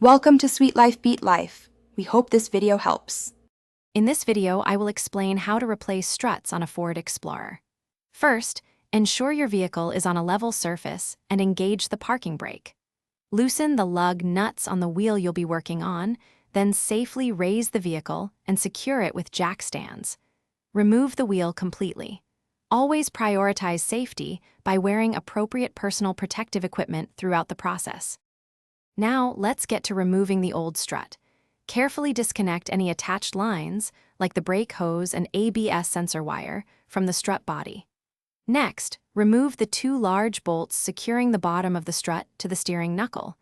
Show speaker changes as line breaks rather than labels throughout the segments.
Welcome to Sweet Life Beat Life. We hope this video helps.
In this video, I will explain how to replace struts on a Ford Explorer. First, ensure your vehicle is on a level surface and engage the parking brake. Loosen the lug nuts on the wheel you'll be working on, then safely raise the vehicle and secure it with jack stands. Remove the wheel completely. Always prioritize safety by wearing appropriate personal protective equipment throughout the process. Now, let's get to removing the old strut. Carefully disconnect any attached lines, like the brake hose and ABS sensor wire, from the strut body. Next, remove the two large bolts securing the bottom of the strut to the steering knuckle.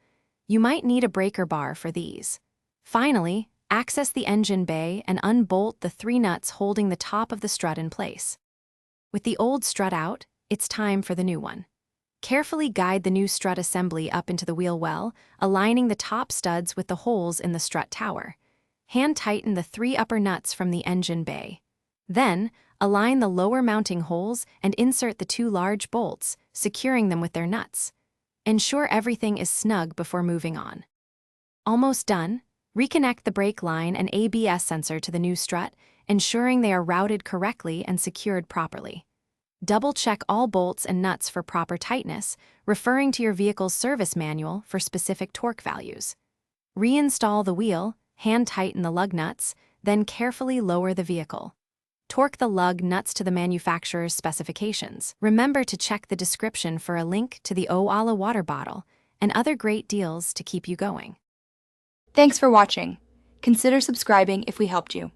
You might need a breaker bar for these. Finally, access the engine bay and unbolt the three nuts holding the top of the strut in place. With the old strut out, it's time for the new one. Carefully guide the new strut assembly up into the wheel well, aligning the top studs with the holes in the strut tower. Hand tighten the three upper nuts from the engine bay. Then, align the lower mounting holes and insert the two large bolts, securing them with their nuts. Ensure everything is snug before moving on. Almost done, reconnect the brake line and ABS sensor to the new strut, ensuring they are routed correctly and secured properly. Double-check all bolts and nuts for proper tightness, referring to your vehicle's service manual for specific torque values. Reinstall the wheel, hand-tighten the lug nuts, then carefully lower the vehicle. Torque the lug nuts to the manufacturer's specifications. Remember to check the description for a link to the Oala water bottle and other great deals to keep you going.
Thanks for watching. Consider subscribing if we helped you.